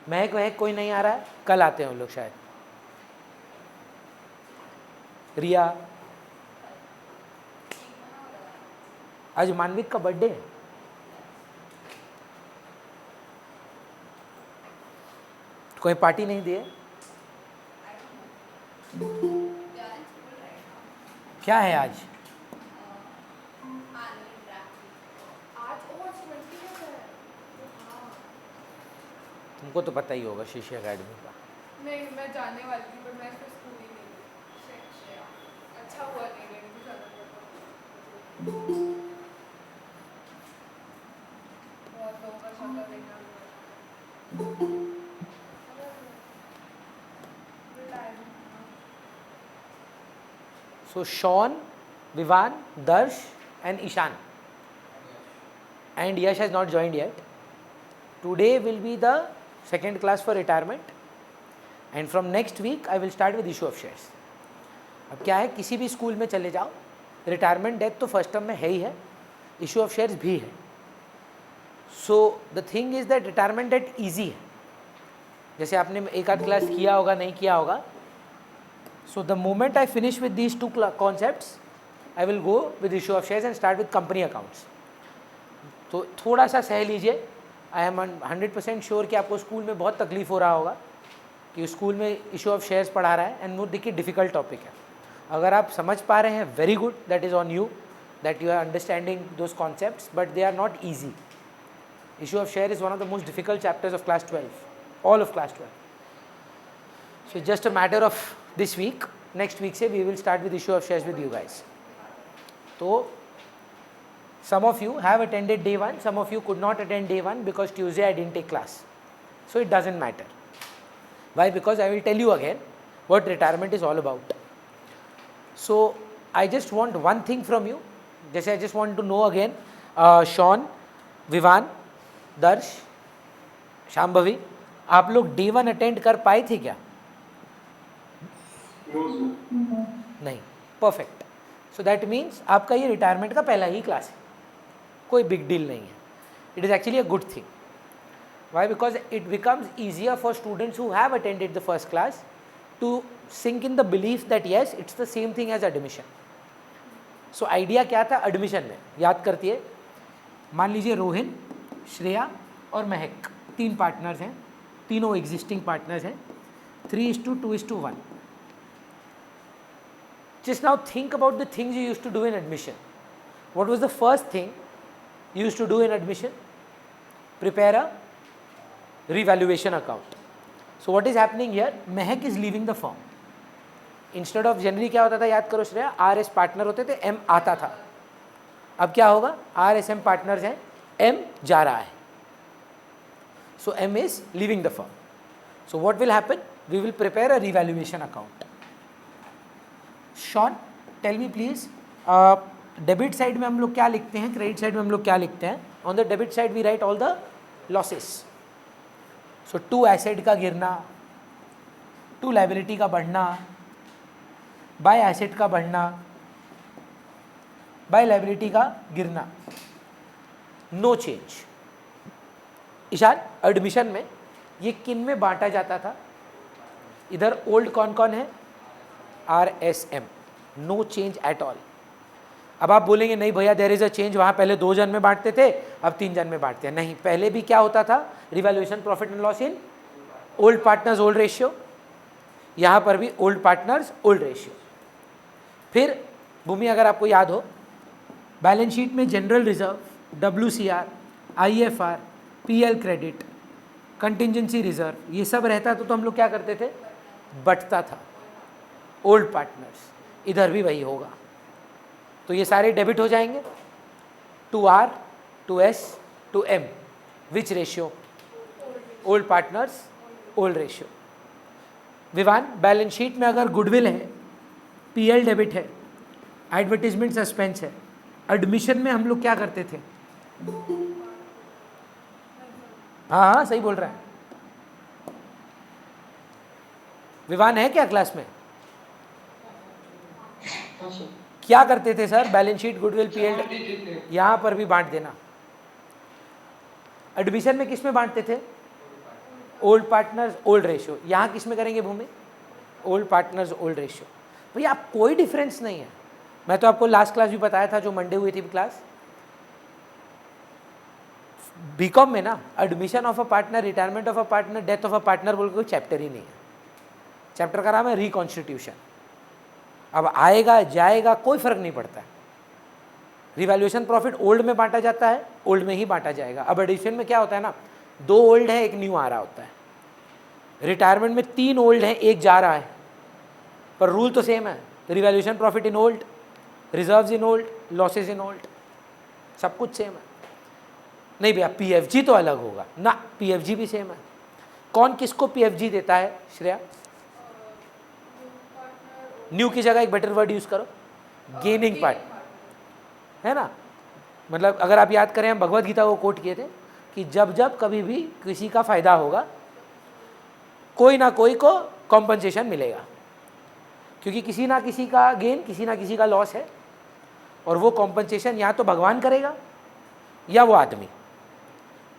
महक वहक कोई नहीं आ रहा है? कल आते हैं उन लोग शायद। रिया, आज मानविक का बर्थडे है। कोई पार्टी नहीं दी है? क्या है आज? तुमको तो पता ही होगा शिष्य अकेडमी का। नहीं, मैं जाने वाली थी पर मैं फिर स्कूल ही नहीं गई। अच्छा हुआ नहीं गई, मुझे जाना पड़ता। बहुत लोगों का शक्ल देखना पड़ा। So Sean, Vivan, Darsh and Ishan and Yash has not joined yet. Today will be the second class for retirement and from next week I will start with issue of shares. अब क्या है, किसी भी school में चले जाओ, retirement death तो first term में है ही है, इशू ऑफ शेयर्स भी है. So the thing is that retirement death easy है. जैसे आपने एक आध क्लास किया होगा, नहीं किया होगा. So the moment I finish with these two concepts I will go with issue of shares and start with company accounts. तो थोड़ा सा सह लीजिए. आई एम 100% श्योर कि आपको स्कूल में बहुत तकलीफ हो रहा होगा कि स्कूल में इशू ऑफ शेयर्स पढ़ा रहा है एंड वो देखिए डिफ़िकल्ट टॉपिक है. अगर आप समझ पा रहे हैं, very good, that is on you, that you are understanding those concepts, but they are not easy. Issue of share is one of the most difficult chapters of class 12, all of class 12. So just a matter of this week, next week से we will start with issue of shares with you guys. तो some of you have attended day 1, some of you could not attend day 1 because Tuesday I didn't take class. So it doesn't matter. Why? Because I will tell you again what retirement is all about. So I just want one thing from you. जैसे I just want to know again, Sean, Vivan, दर्श, शाम्भवी, आप लोग day 1 attend कर पाए थे क्या? नहीं. Perfect. So that means आपका ये रिटायरमेंट का पहला ही क्लास है, कोई बिग डील नहीं है. It is actually a good thing. Why? Because it becomes easier for students who have attended the first class to sink in the belief that yes it's the same thing as admission. So idea क्या था admission में? याद करती है. मान लीजिए रोहिन, श्रेया और महक 3 partners हैं, तीनों एग्जिस्टिंग पार्टनर्स हैं. 3:2:1. Just now think about the things you used to do in admission. What was the first thing you used to do in admission? Prepare a revaluation account. So what is happening here? Mehak is leaving the firm. Instead of generally क्या होता था, याद करो Shreya, RS partner होते थे, M आता था. अब क्या होगा? RSM पार्टनर्स हैं, M जा रहा है. So M is leaving the firm. So what will happen? We will prepare a revaluation account. Sean, tell me please, debit side में हम लोग क्या लिखते हैं, क्रेडिट साइड में हम लोग क्या लिखते हैं? On the debit side we write all the losses. So to asset का गिरना, टू लाइबिलिटी का बढ़ना, बाय एसेट का बढ़ना, बाय लाइबिलिटी का गिरना, नो चेंज. ईशान, एडमिशन में ये किन में बांटा जाता था? इधर ओल्ड कौन कौन है? RSM, no change at all. अब आप बोलेंगे नहीं भैया देयर इज अ चेंज, वहाँ पहले 2 जन में बांटते थे, अब 3 जन में बांटते हैं. नहीं, पहले भी क्या होता था? Revaluation profit and loss in old partners old ratio. यहाँ पर भी ओल्ड पार्टनर्स ओल्ड रेशियो. फिर भूमि, अगर आपको याद हो, बैलेंस शीट में general reserve, WCR, IFR, PL credit, contingency reserve, ये सब रहता तो हम लोग क्या करते थे? बटता था. ओल्ड पार्टनर्स, इधर भी वही होगा. तो ये सारे डेबिट हो जाएंगे. To R, to S, to M. Which ratio? Old partners old ratio. Vivaan, balance sheet में अगर गुडविल है, PL डेबिट है, एडवर्टीजमेंट सस्पेंस है, एडमिशन में हम लोग क्या करते थे? हाँ हाँ सही बोल रहा है. विवान है क्या क्लास में? क्या करते थे sir? Balance sheet, goodwill, PL, यहाँ पर भी बांट देना. एडमिशन में किस में बांटते थे? ओल्ड पार्टनर्स ओल्ड रेशियो, यहाँ किस में करेंगे Bhumi? Old partners old ratio. भैया आप कोई डिफरेंस नहीं है। मैं तो आपको लास्ट क्लास भी बताया था जो मंडे हुई थी क्लास, बीकॉम में ना admission of a partner, retirement of a partner, death of a partner बोल के कोई चैप्टर ही नहीं है। चैप्टर का नाम है रिकॉन्स्टिट्यूशन। अब आएगा जाएगा कोई फर्क नहीं पड़ता है। रिवैल्यूएशन प्रॉफिट ओल्ड में बांटा जाता है, ओल्ड में ही बांटा जाएगा। अब एडिशन में क्या होता है ना, 2 ओल्ड है 1 न्यू आ रहा होता है। रिटायरमेंट में 3 ओल्ड है 1 जा रहा है, पर रूल तो सेम है। Revaluation profit in old, reserves in old, losses in old, सब कुछ सेम है। नहीं भैया पीएफजी तो अलग होगा ना, पीएफजी भी सेम है। कौन किसको पीएफजी देता है श्रेया? न्यू की जगह एक बेटर वर्ड यूज करो, गेनिंग पार्ट, है ना। मतलब अगर आप याद करें हम भगवत गीता को कोट किए थे कि जब जब कभी भी किसी का फायदा होगा कोई ना कोई को कॉम्पनसेशन मिलेगा, क्योंकि किसी ना किसी का गेन किसी ना किसी का लॉस है, और वो कॉम्पनसेशन या तो भगवान करेगा या वो आदमी।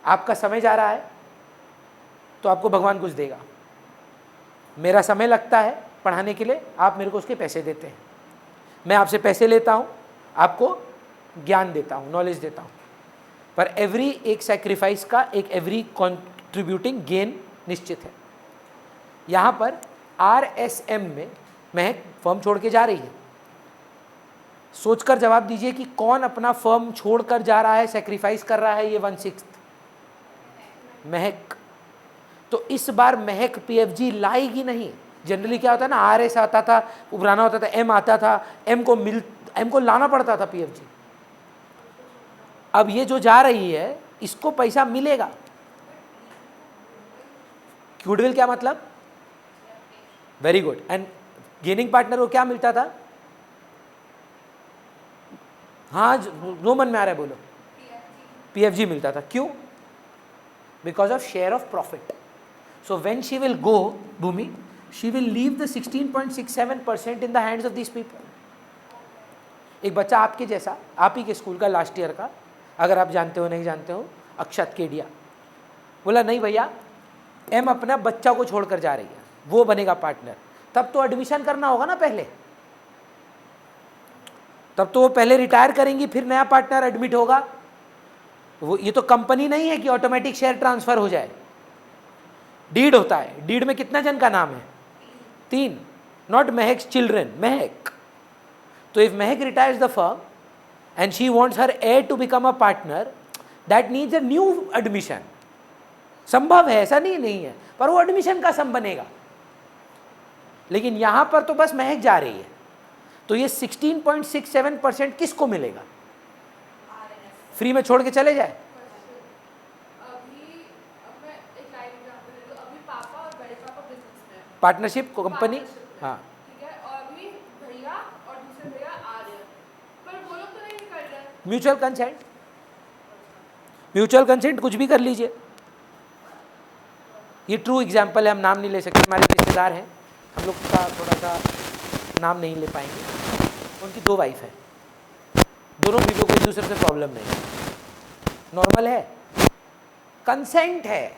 आपका समय जा रहा है तो आपको भगवान कुछ देगा, मेरा समय लगता है पढ़ाने के लिए, आप मेरे को उसके पैसे देते हैं, मैं आपसे पैसे लेता हूँ, आपको ज्ञान देता हूँ, नॉलेज देता हूँ, पर एवरी एक सैक्रिफाइस का एक एवरी कॉन्ट्रीब्यूटिंग गेन निश्चित है। यहाँ पर RSM में महक फर्म छोड़ के जा रही है। सोचकर जवाब दीजिए कि कौन अपना फर्म छोड़कर जा रहा है, सैक्रिफाइस कर रहा है ये 1/6? महक। तो इस बार महक पीएफजी लाएगी नहीं। जनरली क्या होता है ना, RS आता था, उभराना होता था, M आता था, M को लाना पड़ता था पीएफजी। अब ये जो जा रही है इसको पैसा मिलेगा। गुडविल क्या मतलब? Very good. And gaining partner को क्या मिलता था? हाँ जो मन में आ रहा है बोलो। पीएफजी मिलता था। क्यों? Because of share of profit. So when she will go Bhoomi, she will leave the 16.67% in the hands of these people. एक बच्चा आपके जैसा, आप ही के स्कूल का लास्ट ईयर का, अगर आप जानते हो नहीं जानते हो, अक्षत केडिया, बोला नहीं भैया M अपना बच्चा को छोड़कर जा रही है, वो बनेगा पार्टनर, तब तो एडमिशन करना होगा ना पहले, तब तो वो पहले रिटायर करेंगी फिर नया पार्टनर एडमिट होगा। वो ये तो कंपनी नहीं है कि ऑटोमेटिक शेयर ट्रांसफर हो जाए, डीड होता है। डीड में कितना जन का नाम है? 3, नॉट महक चिल्ड्रन, महक। तो if Mahak retires the firm and she wants her heir to become a partner, that needs a new admission. संभव है, ऐसा नहीं है, पर वो एडमिशन का सम बनेगा। लेकिन यहां पर तो बस महक जा रही है, तो ये 16.67% किसको मिलेगा? फ्री में छोड़ के चले जाए। पार्टनरशिप कंपनी, हाँ म्यूचुअल कंसेंट, म्यूचुअल कंसेंट कुछ भी कर लीजिए। ये ट्रू एग्जाम्पल है, हम नाम नहीं ले सकते, हमारे रिश्तेदार हैं, हम लोग का थोड़ा सा नाम नहीं ले पाएंगे। उनकी 2 वाइफ है, दोनों बीवियों को एक दूसरे से प्रॉब्लम नहीं है, नॉर्मल है, कंसेंट है।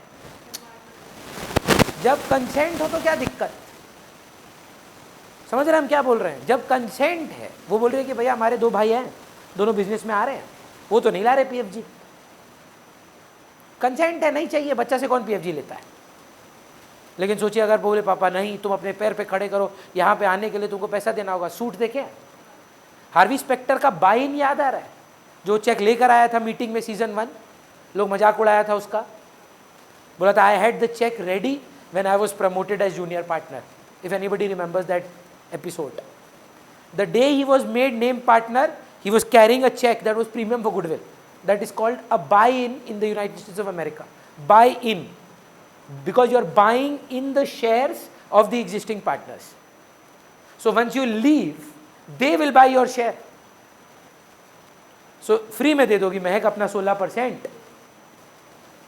जब कंसेंट हो तो क्या दिक्कत? समझ रहे हैं हम क्या बोल रहे हैं? जब कंसेंट है, वो बोल रहे हैं कि भैया हमारे 2 भाई हैं, दोनों बिजनेस में आ रहे हैं, वो तो नहीं ला रहे पीएफजी, कंसेंट है, नहीं चाहिए। बच्चा से कौन पीएफजी लेता है? लेकिन सोचिए अगर बोले पापा नहीं तुम अपने पैर पे खड़े करो, यहाँ पे आने के लिए तुमको पैसा देना होगा। सूट देखे हार्वी स्पेक्टर का बाय इन याद आ रहा है, जो चेक लेकर आया था मीटिंग में सीजन 1, लोग मजाक उड़ाया था उसका, बोला था I had the cheque ready when I was promoted as junior partner, if anybody remembers that episode. The day he was made name partner, he was carrying a check that was premium for goodwill, that is called a buy-in in the United States of America. Buy-in, because you are buying in the shares of the existing partners. So once you leave, they will buy your share. So free में दे दोगी महक अपना 16%,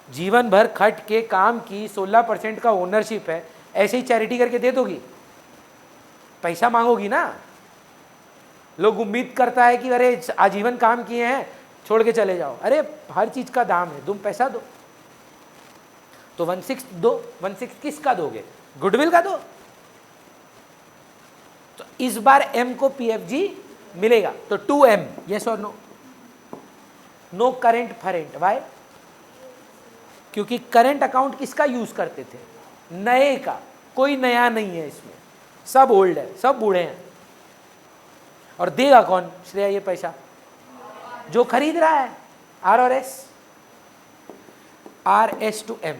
जीवन भर खट के काम की 16% का ओनरशिप है, ऐसे ही चैरिटी करके दे दोगी? पैसा मांगोगी ना। लोग उम्मीद करता है कि अरे आजीवन काम किए हैं छोड़ के चले जाओ, अरे हर चीज का दाम है, तुम पैसा दो। तो 1/6 दो, 1/6 किसका दोगे? गुडविल का दो। तो इस बार M को PFG मिलेगा, तो 2M, यस और नो? नो करेंट फरेंट, वाई? क्योंकि करेंट अकाउंट किसका यूज करते थे? नए का, कोई नया नहीं है इसमें, सब ओल्ड है, सब बूढ़े हैं। और देगा कौन श्रेया ये पैसा? जो खरीद रहा है, आर और एस, RS to M।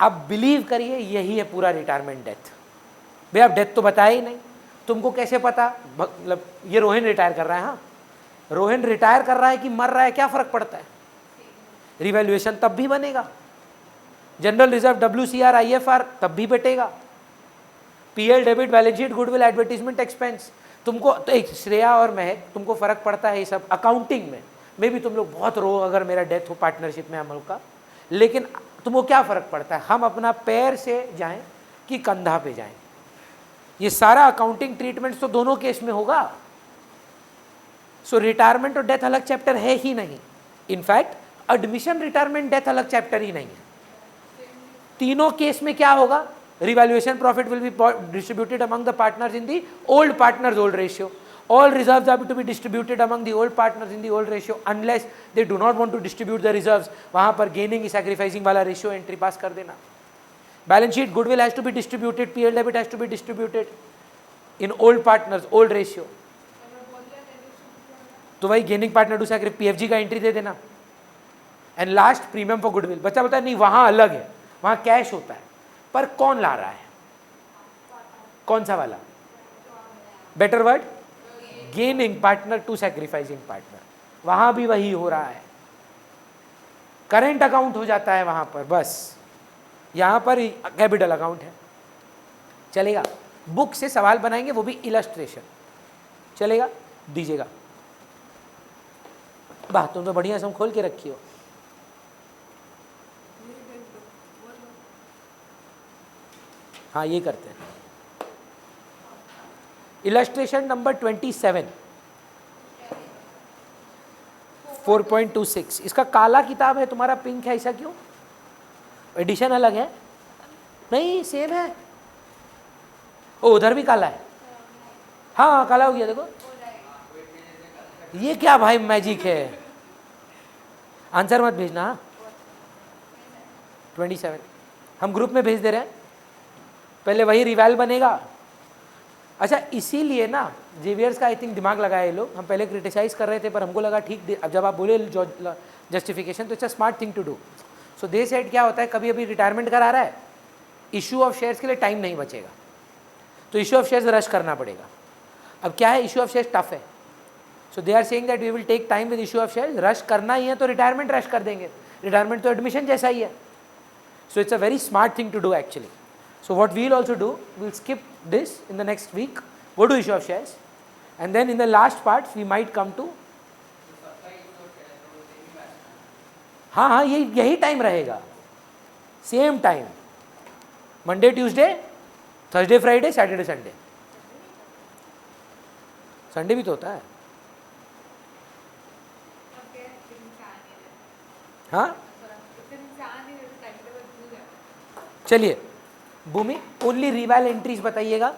अब बिलीव करिए यही है पूरा रिटायरमेंट डेथ। भैया डेथ तो बताया ही नहीं, तुमको कैसे पता? मतलब ये रोहन रिटायर कर रहा है, हाँ रोहन रिटायर कर रहा है कि मर रहा है, क्या फर्क पड़ता है? रिवैल्यूएशन तब भी बनेगा, जनरल रिजर्व WCR IFR तब भी बटेगा, PL debit balance sheet goodwill advertisement expense. तुमको तो एक श्रेया और महक, तुमको फर्क पड़ता है ये सब अकाउंटिंग में। मे भी तुम लोग बहुत रो अगर मेरा डेथ हो पार्टनरशिप में हम लोग का, लेकिन तुमको क्या फ़र्क पड़ता है हम अपना पैर से जाएं कि कंधा पे जाएं? ये सारा अकाउंटिंग ट्रीटमेंट तो दोनों केस में होगा। सो रिटायरमेंट और डेथ अलग चैप्टर है ही नहीं। इनफैक्ट एडमिशन रिटायरमेंट डेथ अलग चैप्टर ही नहीं है। तीनों केस में क्या होगा? Revaluation profit will be distributed among the partners in the old partners old ratio. All reserves are to be distributed among the old partners in the old ratio unless they do not want to distribute the reserves। वहाँ पर gaining sacrificing वाला ratio entry pass कर देना। Balance sheet goodwill has to be distributed, PL debit has to be distributed in old partners old ratio। तो वही gaining partner to sacrifice PFG का entry दे देना। And last premium for goodwill। बच्चा बोलता है नहीं वहाँ अलग है, वहाँ कैश होता है, पर कौन ला रहा है? कौन सा वाला? Better word, gaining partner to sacrificing partner. वहां भी वही हो रहा है, करेंट अकाउंट हो जाता है वहां पर, बस यहां पर कैपिटल अकाउंट है। चलेगा? बुक से सवाल बनाएंगे, वो भी इलस्ट्रेशन। चलेगा? दीजिएगा। वाह तुम तो बढ़िया सम खोल के रखी हो। हाँ ये करते हैं। Illustration number 27 4.26। इसका काला किताब है, तुम्हारा पिंक है, ऐसा क्यों? एडिशन अलग है? नहीं सेम है। ओ उधर भी काला है। हाँ काला हो गया, देखो ये क्या भाई मैजिक है। आंसर मत भेजना। 27 हम ग्रुप में भेज दे रहे हैं, पहले वही रिवैल बनेगा। अच्छा इसीलिए ना जेवियर्स का आई थिंक दिमाग लगाए ये लोग। हम पहले क्रिटिसाइज कर रहे थे पर हमको लगा ठीक, अब जब आप बोले जस्टिफिकेशन तो it's a smart thing to do. So they said क्या होता है, कभी अभी रिटायरमेंट करा रहा है, इशू ऑफ शेयर्स के लिए टाइम नहीं बचेगा, तो इशू ऑफ शेयर्स रश करना पड़ेगा। अब क्या है, इशू ऑफ शेयर्स टफ है, so they are saying that we will take time with issue of shares. Rush करना ही है तो रिटायरमेंट रश कर देंगे, रिटायरमेंट तो एडमिशन जैसा ही है। So it's a very smart thing to do actually. So what we'll also do, we'll skip this in the next week, go to issue of shares, and then in the last parts we might come to, हाँ हाँ यही time रहेगा, same time, Monday Tuesday Thursday Friday Saturday Sunday. Sunday भी तो होता है। हाँ चलिए भूमि, ओनली रिवैल एंट्रीज बताइएगा।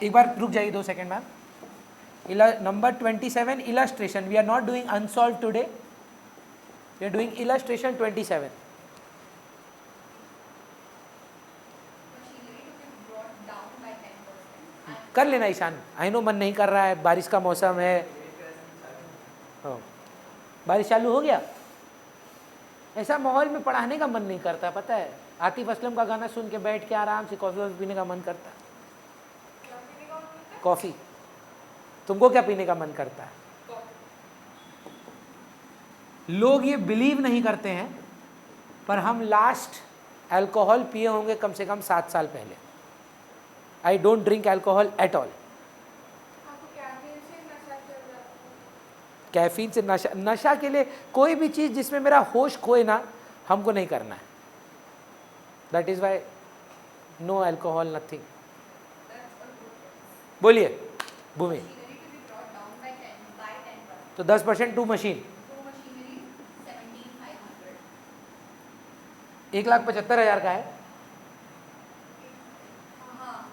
एक बार रुक जाइए 2 second ma'am. Number 27 illustration, we are not doing unsolved today, we are doing illustration 27। कर लेना ईशान, आई नो मन नहीं कर रहा है, बारिश का मौसम है। बारिश चालू हो गया, ऐसा माहौल में पढ़ाने का मन नहीं करता, पता है। आतिफ असलम का गाना सुन के बैठ के आराम से कॉफ़ी वॉफ़ी पीने का मन करता है। कॉफ़ी, तुमको क्या पीने का मन करता है? लोग ये बिलीव नहीं करते हैं पर हम लास्ट अल्कोहल पिए होंगे कम से कम 7 साल पहले। I don't drink alcohol at all. Caffeine से नशा, नशा के लिए कोई भी चीज़ जिसमें मेरा होश खोए ना, हमको नहीं करना है। That is why no alcohol nothing. बोलिए भूमि। तो 10% टू मशीन, 1,75,000 का है। हाँ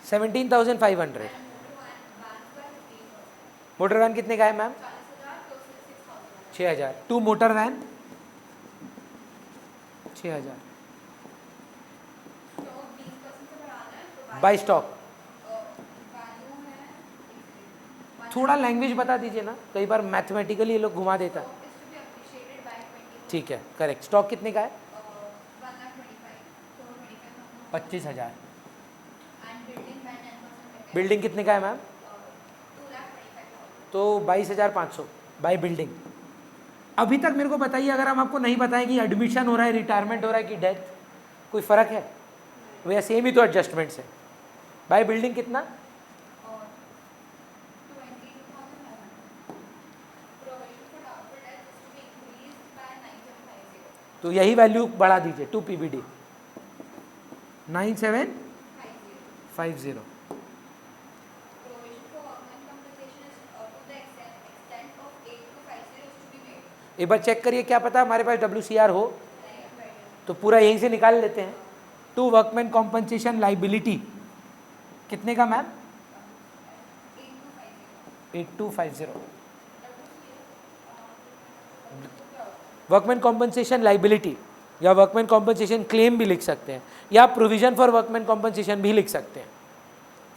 17,500। मोटर वैन कितने का है ma'am? 6,000। 2 motor van 6,000 by stock. थोड़ा लैंग्वेज बता दीजिए ना, कई बार मैथमेटिकली ये लोग घुमा देता है। ठीक है, करेक्ट। स्टॉक कितने का है? 25,000। बिल्डिंग कितने का है मैम? तो 22,500 बाई बिल्डिंग। अभी तक मेरे को बताइए, अगर हम आपको नहीं बताएं कि एडमिशन हो रहा है, रिटायरमेंट हो रहा है कि डेथ, कोई फ़र्क है? वैसे सेम ही तो एडजस्टमेंट्स है। बाई बिल्डिंग कितना? तो यही वैल्यू बढ़ा दीजिए, 2 PBD 9750। एक बार चेक करिए, क्या पता हमारे पास WCR हो तो पूरा यहीं से निकाल लेते हैं। टू वर्कमैन कॉम्पनसेशन लाइबिलिटी कितने का मैम? 8250। वर्कमैन कॉम्पनसेशन लाइबिलिटी या वर्कमैन कॉम्पनसेशन क्लेम भी लिख सकते हैं, या प्रोविजन फॉर वर्कमैन कॉम्पनसेशन भी लिख सकते हैं।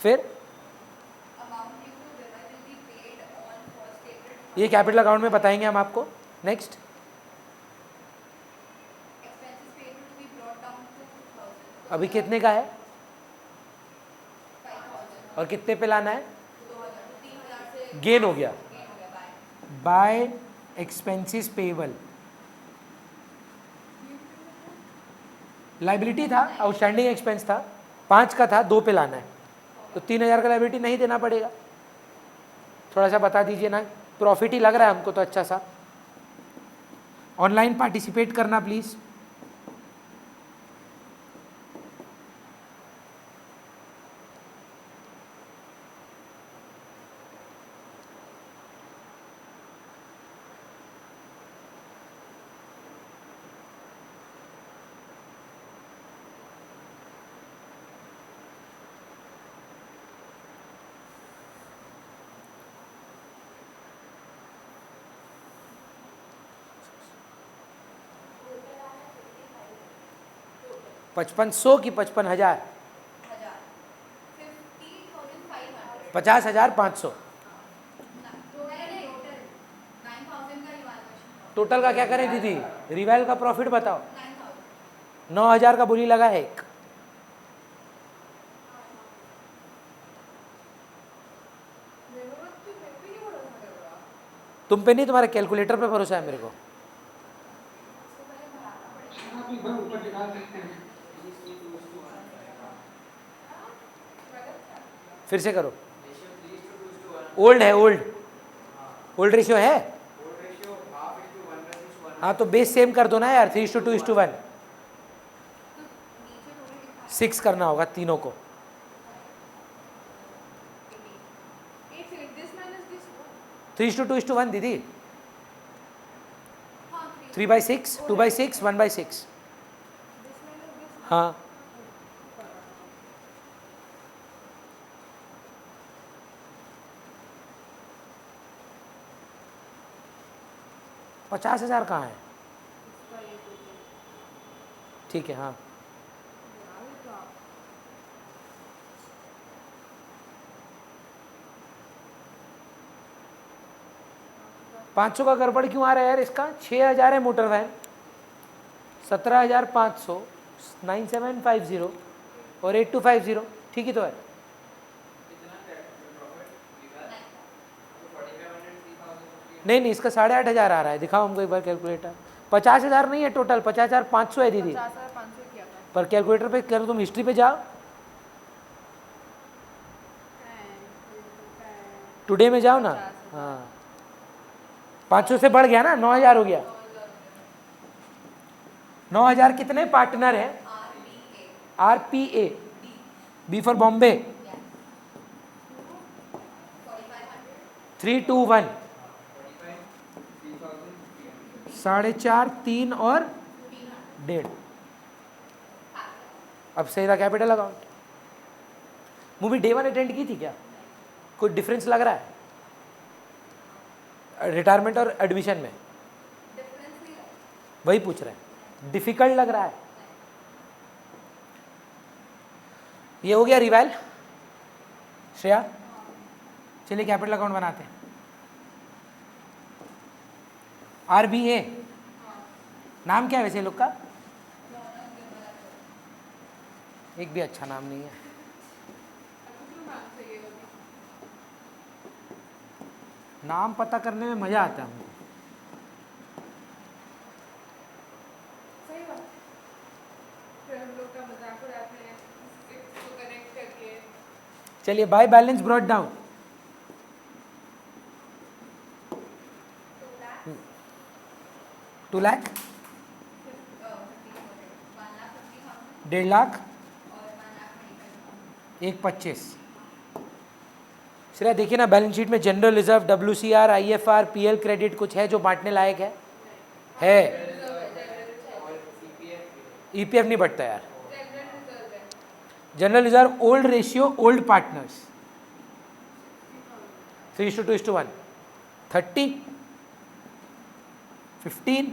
फिर ये कैपिटल अकाउंट में बताएंगे हम आपको। नेक्स्ट, अभी कितने का है और कितने पे लाना है? गेन हो गया बाय एक्सपेंसेस पेएबल। लाइबिलिटी था, आउटस्टैंडिंग एक्सपेंस था, 5 का था, 2 पे लाना है, तो 3,000 का लाइबिलिटी नहीं देना पड़ेगा। थोड़ा सा बता दीजिए ना, प्रॉफिट ही लग रहा है हमको तो अच्छा सा। ऑनलाइन पार्टिसिपेट करना प्लीज़। पचपन सौ की 55,000? 50,500। टोटल का क्या करें दीदी? रिवाइल का प्रॉफिट बताओ। 9,000 का बोली लगा है एक। तुम पे नहीं, तुम्हारे कैलकुलेटर पे भरोसा है मेरे को। फिर से करो। ओल्ड है, ओल्ड रेशियो है। हाँ तो बेस सेम कर दो ना यार, 3:2:1। 6 करना होगा तीनों को। 3:2:1 दीदी। 3/6, 2/6, 1/6। हाँ 50,000 कहाँ है? ठीक है, हाँ 500 का गड़बड़ क्यों आ रहा है यार इसका? 6,000 है मोटर वैन, 17,500, 9750 और 8250, ठीक ही तो है। नहीं नहीं, इसका 8,500 आ रहा है, दिखाओ हमको एक बार कैलकुलेटर। 50,000 नहीं है टोटल, 50,500 है दीदी। 50,500 किया था। पर कैलकुलेटर पे करो, तुम हिस्ट्री पे जाओ, टुडे में जाओ ना। हाँ 500 से बढ़ गया ना, 9,000 हो गया। 9,000 कितने पार्टनर है? RPA, B फॉर बॉम्बे, 321, 4.5, 3 और 1.5। अब सही था capital account. Movie day 1 attend की थी क्या? कोई डिफरेंस लग रहा है रिटायरमेंट और एडमिशन में? वही पूछ रहे हैं, डिफिकल्ट लग रहा है? ये हो गया रिवाइल श्रेया। चलिए कैपिटल अकाउंट बनाते हैं। RBA नाम क्या है वैसे लोग का? एक भी अच्छा नाम नहीं है। नाम पता करने में मजा आता है हमको। सही बात। फिर हम लोग का मजाक उड़ाते हैं इसको कनेक्ट करके। चलिए bye balance brought down. 2 lakh, 1.5 lakh, 1.25। Shreya देखिए ना बैलेंस शीट में general reserve, WCR, IFR, PL credit कुछ है जो बांटने लायक है? EPF नहीं बढ़ता यार। General reserve old ratio old partners 3:2:1। 30, 15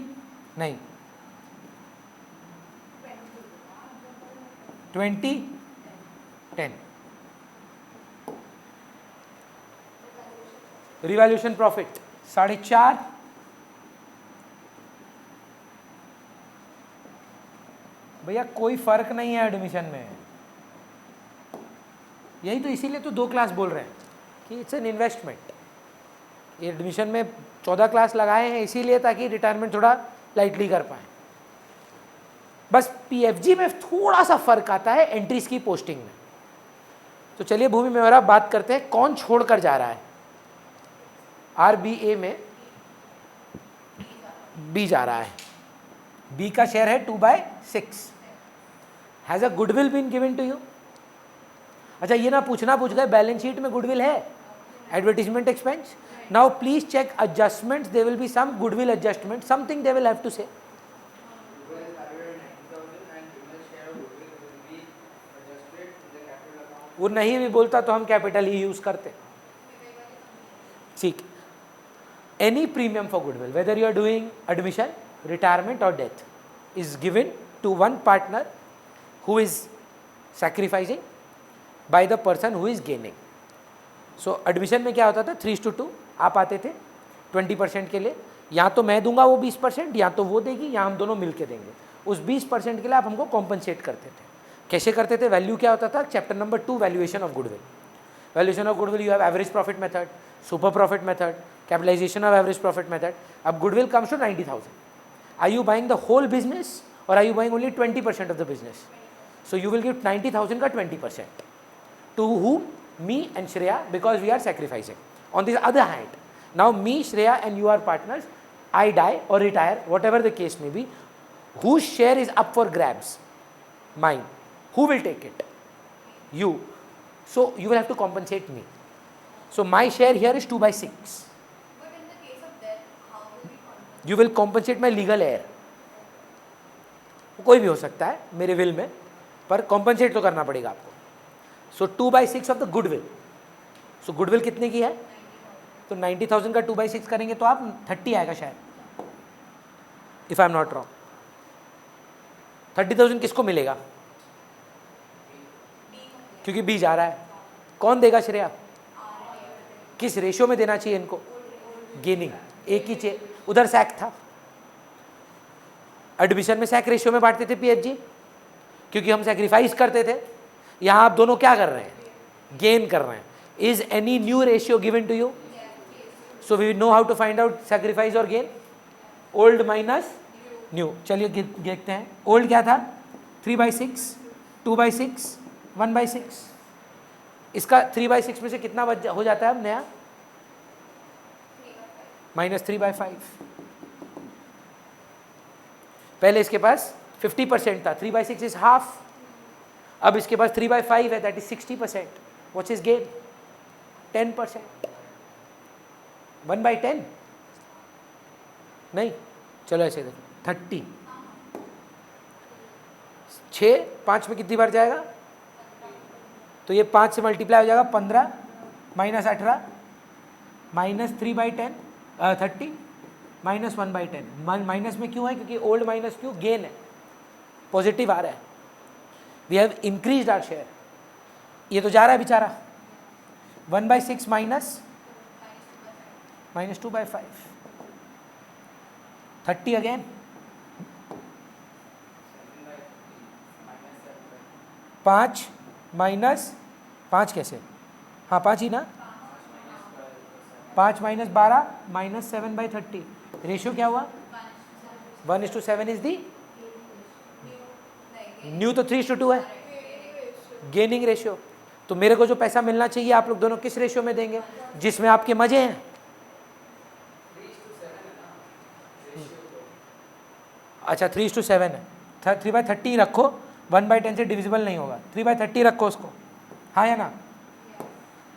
नहीं, 20, 10। रिवैल्यूएशन प्रॉफिट 4.5, भैया कोई फर्क नहीं है एडमिशन में। यही तो इसीलिए तो 2 क्लास बोल रहे हैं कि इट्स एन इन्वेस्टमेंट। एडमिशन में 14 क्लास लगाए हैं इसीलिए ताकि रिटायरमेंट थोड़ा लाइटली कर पाए। बस PFG में थोड़ा सा फर्क आता है एंट्रीज की पोस्टिंग में। तो चलिए भूमि मेहरा बात करते हैं कौन छोड़कर जा रहा है। RBA में B जा रहा है। B का शेयर है 2/6। Has a goodwill been given to you? अच्छा ये ना पूछ गए बैलेंस शीट में गुडविल है, advertisement expense. Now please check adjustments, there will be some goodwill adjustment, something they will have to say. वो नहीं भी बोलता तो हम कैपिटल ही यूज करते। ठीक, any premium for goodwill whether you are doing admission, retirement और death is given to one partner who is sacrificing by the person who is gaining. So admission में क्या होता था 3:2 आप आते थे 20% के लिए, या तो मैं दूंगा वो 20% या तो वो देगी या हम दोनों मिलके देंगे। उस 20% के लिए आप हमको कॉम्पनसेट करते थे। कैसे करते थे? वैल्यू क्या होता था? Chapter number 2 valuation of goodwill. Valuation of goodwill you have average profit method, super profit method, capitalisation of average profit method. अब goodwill comes to 90,000। Are you buying the whole business or are you buying only 20% of the business? So you will give 90,000 ka 20%. To whom? Me and Shreya, because we are sacrificing. On the other hand, now me, Shreya and you are partners. I die or retire, whatever the case may be. Whose share is up for grabs? Mine. Who will take it? You. So you will have to compensate me. So my share here is 2/6. You will compensate my legal heir. कोई भी हो सकता है मेरे will में, पर compensate तो करना पड़ेगा आपको। सो 2/6 of the goodwill. So goodwill कितने की है? तो 90,000 का 2/6 करेंगे तो आप 30 आएगा शायद, if I am not wrong. 30,000 किसको मिलेगा? क्योंकि बी जा रहा है। कौन देगा श्रेया? किस रेशियो में देना चाहिए इनको? गेनिंग। एक ही चाहिए, उधर सैक था। एडमिशन में सैक रेशियो में बांटते थे PFG, क्योंकि हम सैक्रिफाइस करते थे। यहां आप दोनों क्या कर रहे हैं? गेन कर रहे हैं। Is any new ratio given to you? So we know how to find out sacrifice और गेन। Old minus new. चलिए देखते हैं। ओल्ड क्या था? 3/6, 2/6, 1/6। इसका 3/6 में से कितना हो जाता है अब नया? -3/5। पहले इसके पास 50% था, 3/6 इज हाफ। अब इसके पास 3/5 है, that is 60%। What is gain? 10%। 1/10 नहीं, चलो ऐसे देखो 30, 6 5 में कितनी बार जाएगा, तो ये 5 से मल्टीप्लाई हो जाएगा 15 माइनस 18 माइनस 3/10 30 माइनस 1/10। माइनस में क्यों है, क्योंकि ओल्ड माइनस क्यों, गेन है, पॉजिटिव आ रहा है, we have increased our share. ये तो जा रहा है बेचारा, 1/6 माइनस -2/5 30 अगेन, 5 माइनस 5 कैसे, हाँ 5 ही ना, 5 माइनस 12 माइनस 7/30। रेशियो क्या हुआ, 1:7 इज दी न्यू, तो 3:2 है गेनिंग रेशियो। तो मेरे को जो पैसा मिलना चाहिए आप लोग दोनों किस रेशियो में देंगे, जिसमें आपके मजे हैं। अच्छा 3:7 है, 3/30 रखो, 1/10 से डिविजिबल नहीं होगा, 3/30 रखो उसको, हाँ या ना,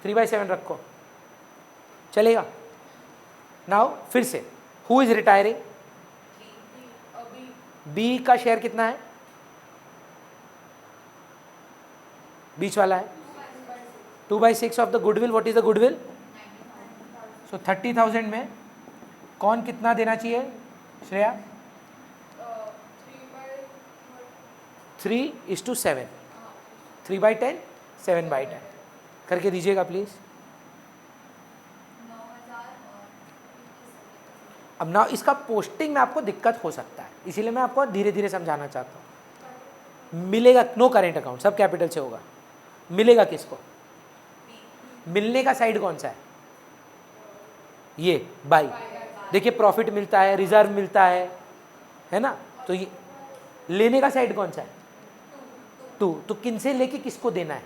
3/7 रखो, चलेगा। नाउ फिर से हु इज रिटायरिंग, बी का शेयर कितना है, बीच वाला है 2/6 of the goodwill. What is the goodwill, so 30,000 में कौन कितना देना चाहिए, श्रेया, 3:7, 3/10 7/10 करके दीजिएगा प्लीज। अब ना इसका पोस्टिंग में आपको दिक्कत हो सकता है, इसीलिए मैं आपको धीरे धीरे समझाना चाहता हूँ। मिलेगा नो करेंट अकाउंट, सब कैपिटल से होगा, मिलेगा किसको, मिलने का साइड कौन सा है, ये बाई, देखिए प्रॉफिट मिलता है, रिजर्व मिलता है ना, तो ये लेने का साइड कौन सा है, 2, तो किन से लेके किसको देना है,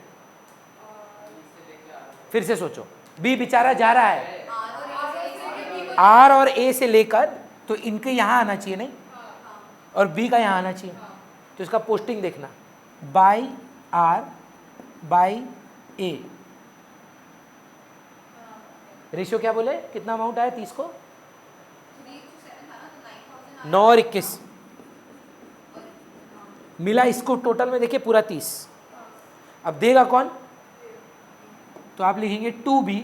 फिर से सोचो, बी बेचारा जा रहा है आर और ए से लेकर, तो इनके यहाँ आना चाहिए नहीं, और बी का यहाँ आना चाहिए, तो इसका पोस्टिंग देखना, by R by A, ratio क्या बोले, कितना अमाउंट आया 30 को, 9 और 21 मिला, इसको टोटल में देखिए पूरा 30। अब देगा कौन, तो आप लिखेंगे 2B,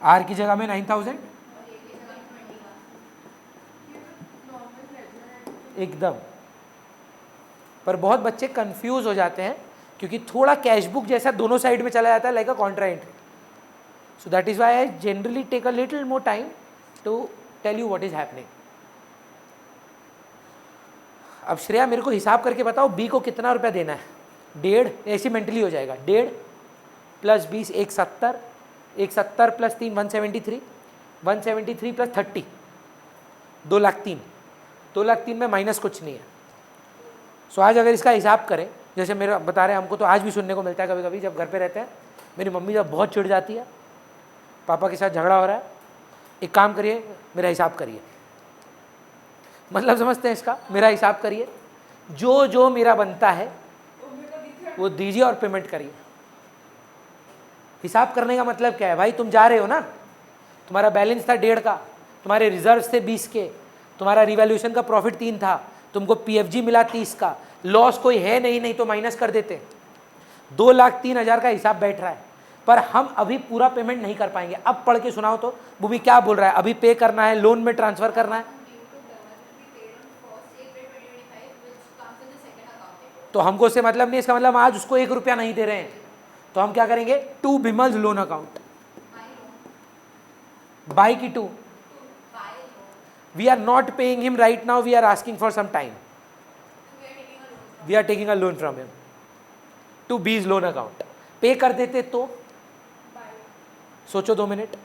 आर की जगह में 9,000 एकदम। पर बहुत बच्चे कंफ्यूज हो जाते हैं, क्योंकि थोड़ा कैश बुक जैसा दोनों साइड में चला जाता है, like a contra entry. So that is why I generally take a little more time to tell you what is happening. अब श्रेया मेरे को हिसाब करके बताओ, बी को कितना रुपया देना है, 1.5, ऐसे मेंटली हो जाएगा, 1.5 प्लस 20 170, 170 प्लस 3 173, 173 प्लस 30 2,03,000, 2,03,000 में माइनस कुछ नहीं है। सो आज अगर इसका हिसाब करें, जैसे मेरे बता रहे हैं, हमको तो आज भी सुनने को मिलता है कभी कभी जब घर पे रहते हैं, मेरी मम्मी जब बहुत चिढ़ जाती है, पापा के साथ झगड़ा हो रहा है, एक काम करिए मेरा हिसाब करिए, मतलब समझते हैं इसका, मेरा हिसाब करिए, जो जो मेरा बनता है वो दीजिए और पेमेंट करिए। हिसाब करने का मतलब क्या है भाई, तुम जा रहे हो ना, तुम्हारा बैलेंस था 1.5 का, तुम्हारे रिजर्व थे 20 के, तुम्हारा रिवैल्यूएशन का प्रॉफिट 3 था, तुमको पीएफजी मिला 30 का, लॉस कोई है नहीं तो माइनस कर देते, 2,03,000 का हिसाब बैठ रहा है, पर हम अभी पूरा पेमेंट नहीं कर पाएंगे। अब पढ़ के सुनाओ तो भूमि क्या बोल रहा है, अभी पे करना है, लोन में ट्रांसफर करना है, तो हमको उससे मतलब नहीं, इसका मतलब आज उसको 1 रुपया नहीं दे रहे हैं, तो हम क्या करेंगे, 2 बिमल्स लोन अकाउंट, बाई की 2, we are not paying him right now, we are asking for some time, we are taking a loan from him, 2 बीज लोन अकाउंट। पे कर देते तो सोचो 2 मिनट,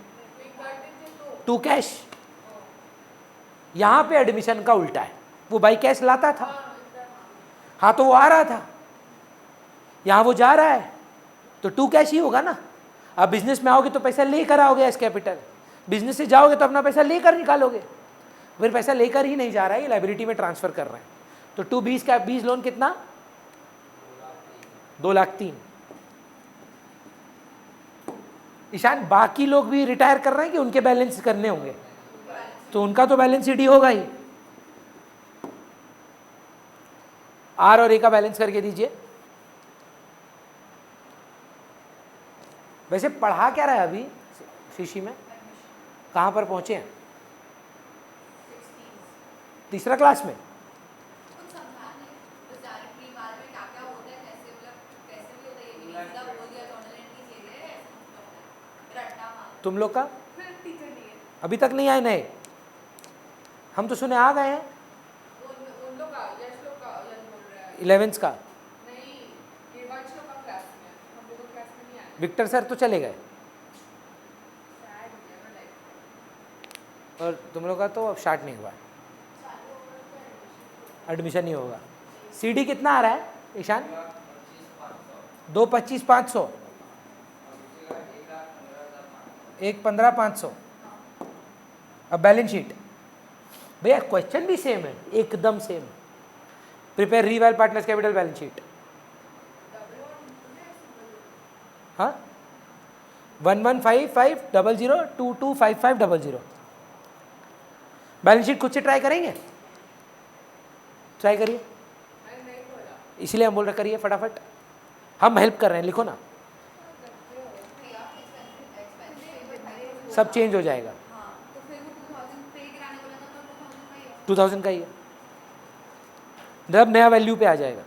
2 कैश, यहां पे एडमिशन का उल्टा है, वो बाई कैश लाता था, हाँ तो वो आ रहा था, यहां वो जा रहा है, तो 2 कैश ही होगा ना। अब बिजनेस में आओगे तो पैसा लेकर आओगे एज कैपिटल, बिजनेस से जाओगे तो अपना पैसा लेकर निकालोगे, फिर पैसा लेकर ही नहीं जा रहा है, ये लाइबिलिटी में ट्रांसफर कर रहे हैं। तो 2 बीज का बीज लोन कितना, 2,03,000। ईशान बाकी लोग भी रिटायर कर रहे हैं कि उनके बैलेंस करने होंगे, तो उनका तो बैलेंस शीट ही होगा ही। आर और ए का बैलेंस करके दीजिए। वैसे पढ़ा क्या रहा है अभी शीशी में, कहाँ पर पहुंचे हैं? तीसरा क्लास में। तुम लोग का टीचर नहीं है। अभी तक नहीं आए नए? हम तो सुने आ गए हैं उन लोग का यश लोग का यश बोल रहा है 11th का। नहीं, देवांश लोग का क्लास में, हम लोग का क्लास में नहीं आया। विक्टर सर तो चले गए सैड हो गया ना लाइफ। और तुम लोग का तो अब स्टार्ट नहीं हुआ, एडमिशन नहीं होगा। सीडी कितना आ रहा है ईशान? 2,25,500, 1,15,500। अब बैलेंस शीट भैया क्वेश्चन भी सेम है, एकदम same. Prepare reval partners capital balance sheet. हाँ 115500225500। बैलेंस शीट खुद से ट्राई करेंगे? ट्राई करिए, इसलिए हम बोल रहे करिए फटाफट, हम हेल्प कर रहे हैं, लिखो ना, सब चेंज हो जाएगा। 2000 का ही है, जब नया वैल्यू पे आ जाएगा।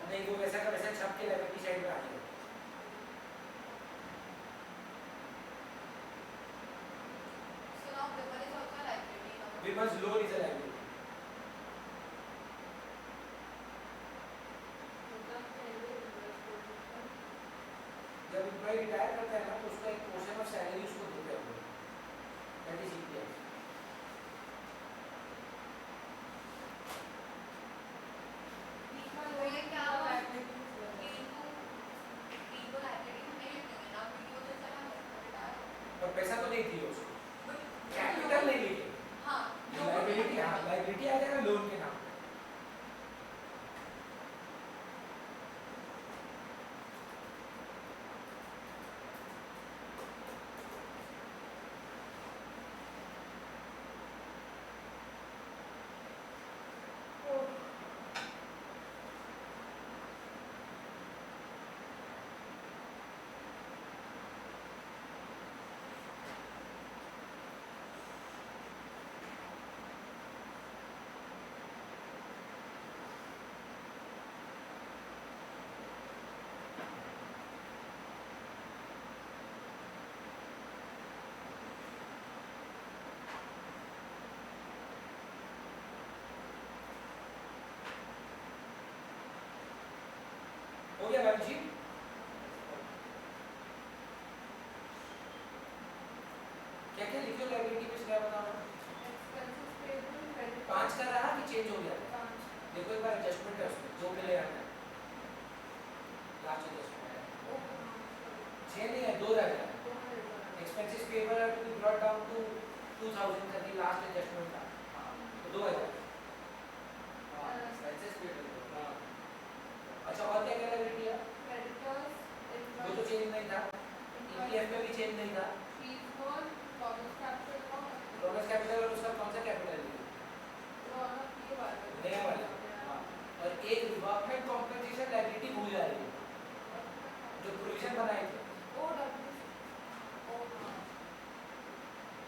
नहीं वो वैसा का वैसा छप के लाइब्रेरी साइड में आ जाएगा। विमर्श लोन इज अ लाइब्रेरी। जब एम्प्लॉय रिटायर करता है ना तो उसका एक पोर्शन ऑफ सैलरी उसको देते हैं, दैट इज ईपीएफ। और पैसा तो नहीं दिया उसको, कैपिटल नहीं लेके, लाइबिलिटी, हाँ लाइबिलिटी आ जाएगा लोन के नाम पे। हो गया बैलेंस शीट? क्या क्या लिखो लाइबिलिटी में, क्या बताओ? 5 का रहा कि चेंज हो गया? देखो एक बार एडजस्टमेंट है उसमें, जो मिले रहना है लास्ट एडजस्टमेंट 6 नहीं है, 2 रह गया। Expenses payable are to be brought down to 2000 करके लास्ट एडजस्टमेंट था, तो 2000। हां एक्सपेंसेस पेबल, हां अच्छा। और क्या क्या लाइबिलिटी है? वो तो चेंज नहीं था, ईपीएफ में भी चेंज नहीं था। बोनस कैपिटल और उसका कौन सा कैपिटल है? नया वाला, हाँ। और एक रिवर्कमेंट कॉम्पेंसेशन लायबिलिटी भूल जा रही है, जो प्रोविजन बनाए थे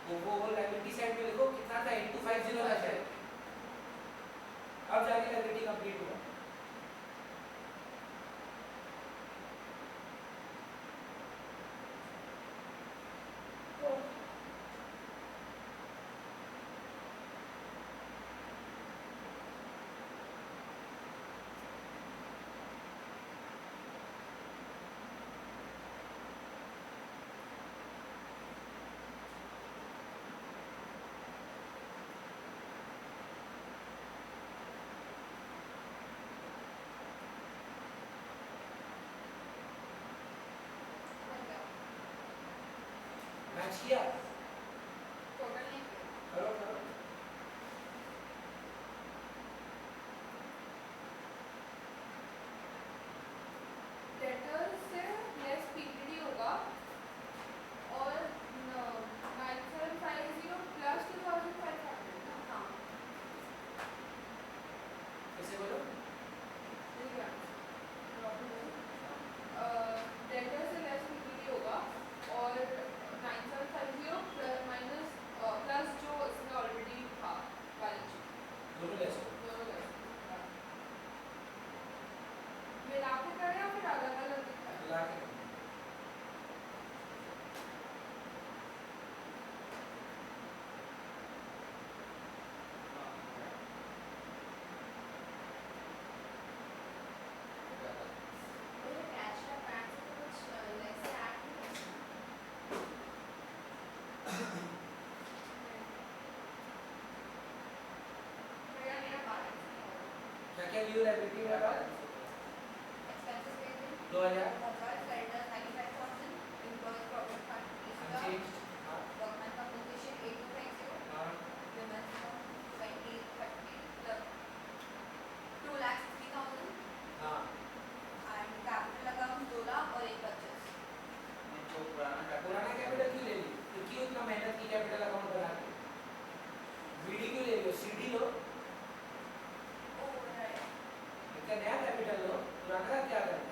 वो लायबिलिटी साइड में लिखो कितना था, 8250 था शायद। अब जाके लायबिलिटी कंप्लीट हुआ। किया? टोटल नहीं किया। करो करो। डेटर्स से लेस पीपीडी होगा और 9750 प्लस 2500 ना। हाँ कैसे बोलो? डेल्टा से लेस पीपीडी होगा और 9750 माइनस प्लस जो इसमें ऑलरेडी था बैलेंस शीट दोनों लेस हो। दोनों लेस मिला के करें या फिर अलग अलग दिखाएं? मिला के करो। क्या क्या लीव लाइबिलिटी में लगा? 2000 अनचेंज्ड। हाँ हाँ 2,60,000 हाँ। and capital account 2 लाख और एक purchase। जो पुराना पुराना कैपिटल क्यों ले ली? तो क्यों इतना मेहनत की कैपिटल अकाउंट बना के? बीडी क्यों ले लो? सीडी लो। Oh right। इनका नया कैपिटल लो, पुराना का क्या करना?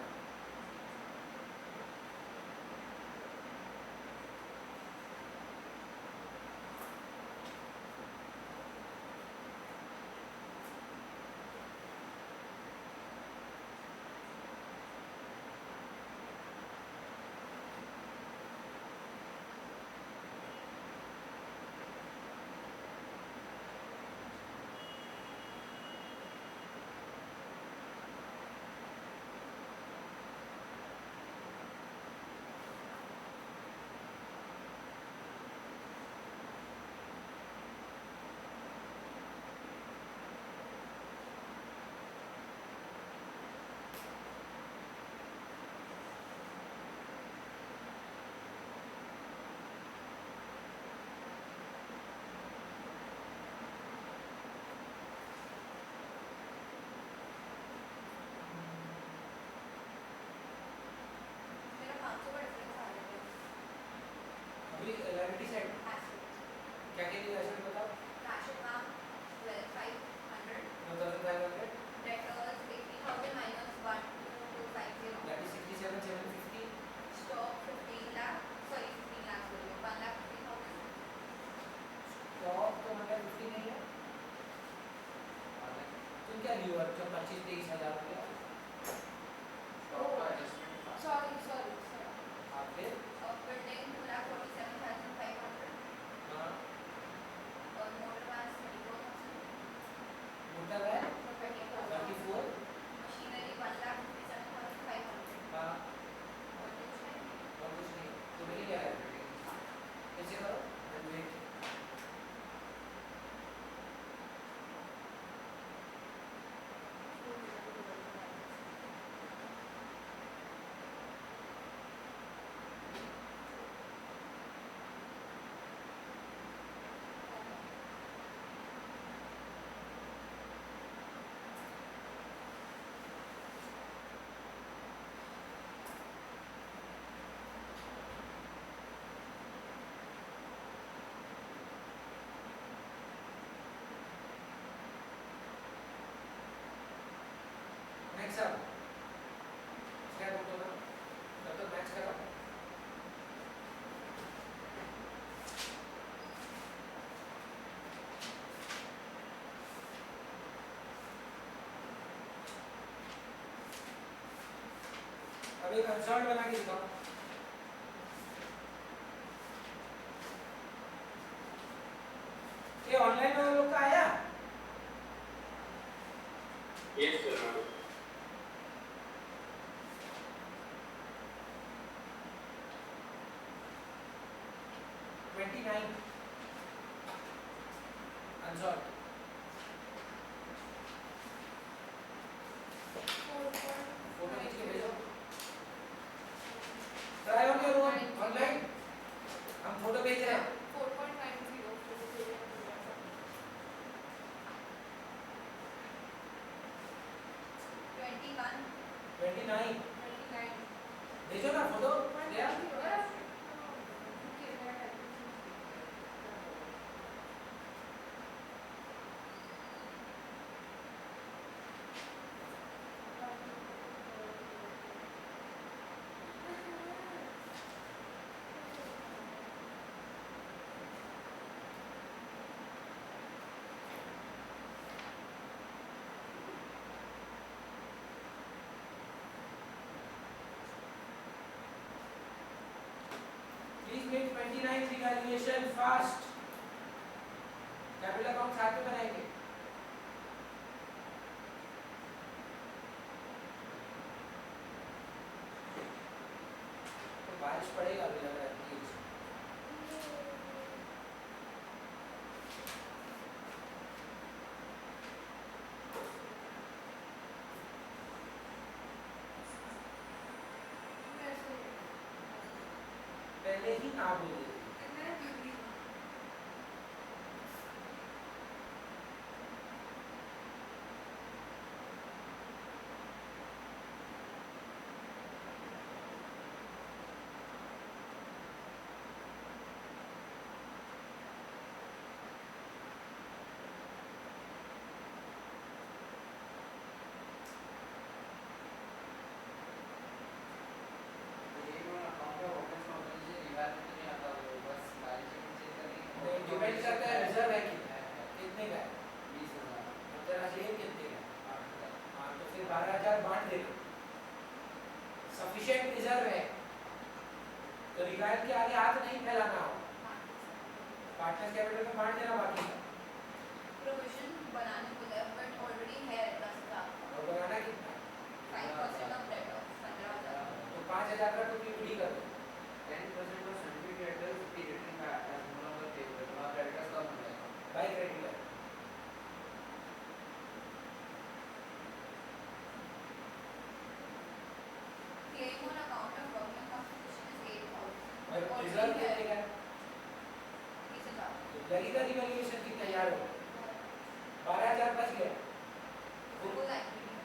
मेरा 500 का difference आ गया। अभी लाइबिलिटी साइड Asset। क्या क्या लीव ऐसे बताओ? Cash account 12,500। 1500 Debtors 80,000 minus 1,250। that is 67,750 Stock 15 lakh, sorry 15 lakhs बोल रही हूँ, 1,50,000। स्टॉक तो मतलब 50 नहीं है। तुम क्या लीव अब जब 25-23 हज़ार हो गया सॉरी आपके? Building 2,47,500 हाँ और motor vans 34,000। मोटर है 34,000। 34 Machinery 1,57,500 हाँ और कुछ नहीं। और कुछ नहीं तो मिल गया लाइबिलिटी। कैसे करो? वेट नेक्स्ट अब क्या बोलो ना तब तक मैच करो। अब एक कंसर्ट बना के दिखाओ। ये ऑनलाइन वाले लोग का आया? Yes sir. 29 अनसॉल्व। फोटो खींच के भेजो। Try on your own online हम फोटो भेज रहे हैं। 29 29 भेजो ना photo Shreya. Please make 29 revaluation fast. Capital account साथ में बनाएंगे। तो बारिश पड़ेगा अभी लग रहा है प्लीज। पहले ही ना बोल देते। डिपेंड करता है रिजर्व है कितने का है। 20,000 तेरा शेयर कितने का है। हाँ तो फिर 12,000 बांट देना। सफिशिएंट रिजर्व है तो रिवायत के आगे हाथ नहीं फैलाना हो। पार्टनर्स कैपिटल में बांट देना बाकी का। प्रोविजन बनाने को है बट ऑलरेडी है 10,000 और बनाना कितना 5% ऑफ डेट ऑफ 15,000 तो 5,000 का टू पीपीडी कर दो। 10% of sundry debtors be written back as no longer payable. वहाँ creditors कम हो जाएगा। By creditor claim on account of working compensation is 8,000 और but रिजर्व already कितने का है है। 20,000 लगेगा रिवैल्यूएशन कितना यार हो 12,000 बच गया वो लाइब्रेरी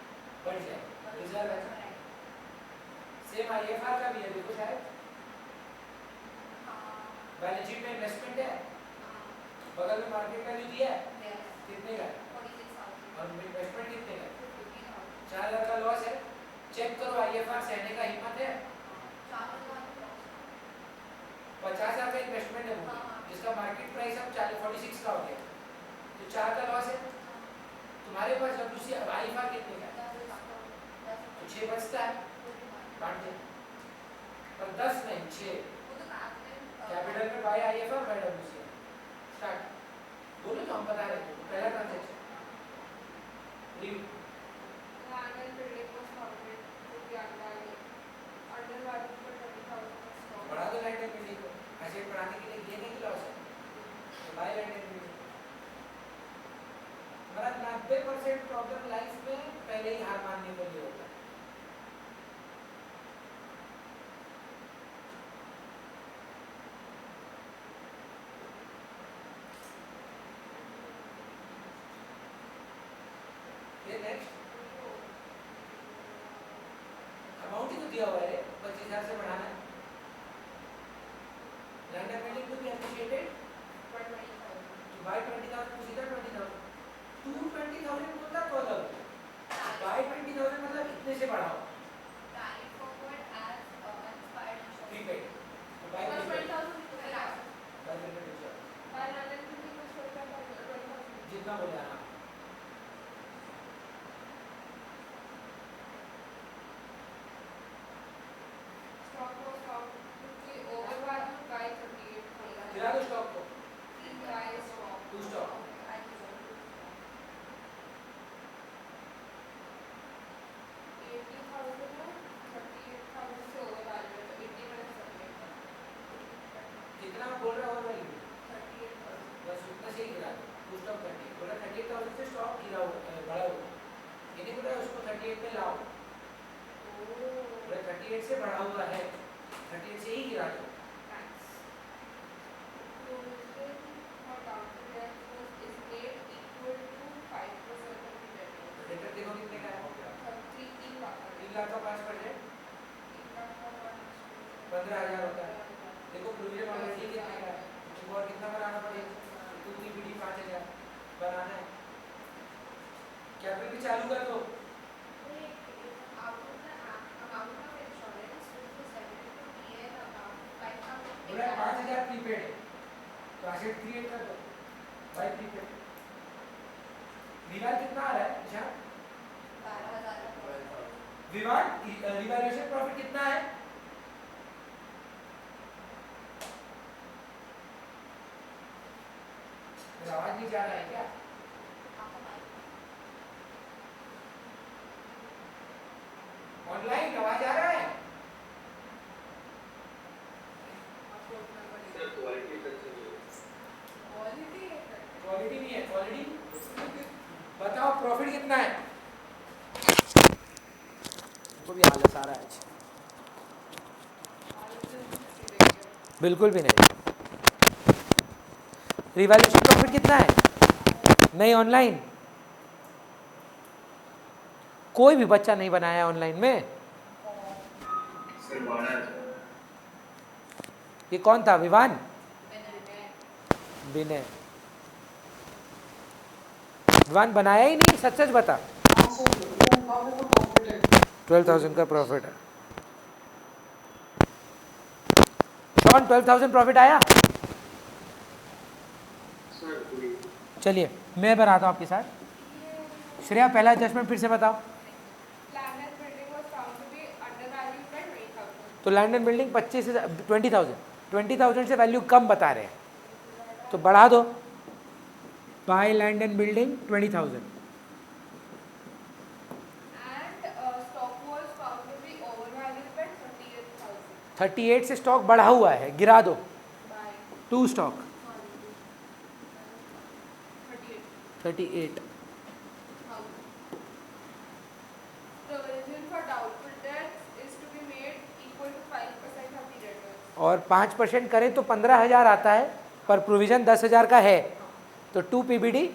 बढ़ जाए रिजर्व है। सेम आईएफआर का भी है देखो शायद हाँ बैलेंस शीट में इन्वेस्टमेंट है हाँ बगल में मार्केट वैल्यू दिया है there कितने का है 46,000 और इन्वेस्टमेंट कितने का है 15,000 4,000 का लॉस है। चेक करो आईएफआर सहने का हिम्मत है। 4,000 50,000 का इन्वेस्टमेंट है वो हाँ। जिसका मार्केट प्राइस अब 46 का हो गया तो 4 का लॉस है। तुम्हारे पास डब्ल्यूसी आईएफआर कितने का है तो 6 बचता है बांट दे पर 10 नहीं 6 कैपिटल में by IFR by WC start बोलो तो हम बता रहे थे पहला transaction read Land and building was founded to be undervalued for 20,000 stock. बढ़ा दो लैंड एंड बिल्डिंग को एसेट बढ़ाने के लिए ये नहीं कि लॉस है तो बाय लैंड एंड बिल्डिंग। हमारा 90% प्रॉब्लम लाइफ में पहले ही हार मानने के लिए होता है। ये नेक्स्ट अमाउंट ही तो दिया हुआ है 25,000 से बढ़ाना है। Land and building to be appreciated But 20,000. to buy 20,000 to सीधा 20,000 टू 20,000 बोलता तो अलग बाय 20,000 मतलब इतने से बढ़ाओ carry forward as expired insurance prepaid तो by But prepaid 20,000 is allowed. By prepaid By land and building was 20,000. जितना बोले हाँ Stock was found to be overvalued by 38,000. गिरा दो स्टॉक को Buy stock. To stock I deserve to 80,000 है, 38,000 से overvalued है, तो 80 minus 38,000. कितना बोल रहा और वैल्यू 38,000. बस उतना से ही गिरा दो टू स्टॉक 30 बोला 38,000 से स्टॉक गिरा हुआ बढ़ा हुआ ये नहीं बोला उसको 38 पे लाओ बोला 38 से बढ़ा हुआ है 38 से ही गिरा दो Thanks. Provision for doubtful debts is made equal to 5% of the debt. Debtor देखो कितने का है 3 लाख का. लाख का 5% 15,000 होता है। देखो प्रोविजन ऑलरेडी कितना का है, और कितना बनाना पड़ेगा, तो पीबीडी 5,000 बनाना है। कैपिटल भी चालू कर दो। बोला 5,000 प्रीपेड है, तो एसेट क्रिएट कर दो बाय प्रीपेड। रिवाल कितना आ रहा है अच्छा? 12,000 विवान रिवैल्यूएशन प्रॉफिट कितना है? आवाज नहीं जा रहा है क्या? ऑनलाइन आवाज आ रहा है? क्वालिटी नहीं है, क्वालिटी बताओ प्रॉफिट कितना है? को भी आलस आ रहा है आज, बिल्कुल भी नहीं। रिवैल्यूएशन प्रॉफिट कितना है? नहीं ऑनलाइन कोई भी बच्चा नहीं बनाया ऑनलाइन में। ये कौन था? विवान? विनय। विवान बनाया ही नहीं, सच सच बता। 12,000 का प्रॉफिट है। शॉन 12,000 प्रॉफिट आया? चलिए मैं बनाता हूँ आपके साथ। श्रेया पहला एडजस्टमेंट फिर से बताओ। तो लैंड एंड बिल्डिंग 25 से 20,000 से वैल्यू कम बता रहे हैं, तो बढ़ा दो। By land and building 20,000। 38 से स्टॉक बढ़ा हुआ है, गिरा दो। 2 स्टॉक 38। और 5% करें तो 15,000 आता है, पर प्रोविजन 10,000 का है, तो 2 पीबीडी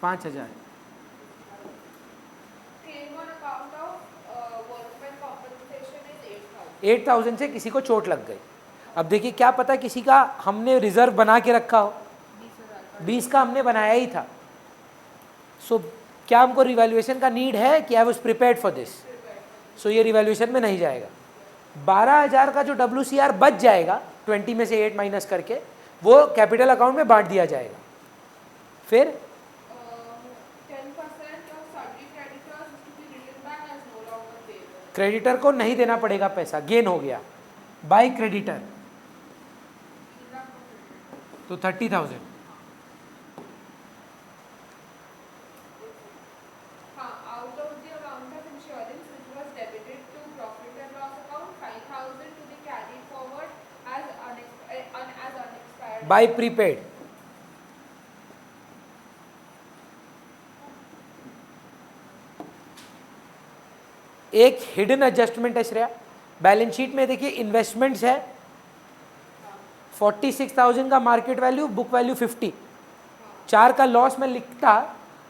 5,000। 8,000 से किसी को चोट लग गई। अब देखिए क्या पता किसी का हमने रिजर्व बना के रखा हो, 20 का हमने बनाया ही था। सो क्या हमको रिवैल्यूएशन का नीड है कि I was prepared for this? So ये रिवैल्यूएशन में नहीं जाएगा। 12,000 का जो WCR बच जाएगा 20 में से 8 माइनस करके, वो कैपिटल अकाउंट में बांट दिया जाएगा। फिर क्रेडिटर को नहीं देना पड़ेगा पैसा, गेन हो गया बाय क्रेडिटर, तो 30,000। By prepaid. एक हिडन एडजस्टमेंट है श्रेया, बैलेंस शीट में देखिए इन्वेस्टमेंट्स है 46,000 का मार्केट वैल्यू, बुक वैल्यू 50। 4 का लॉस में लिखता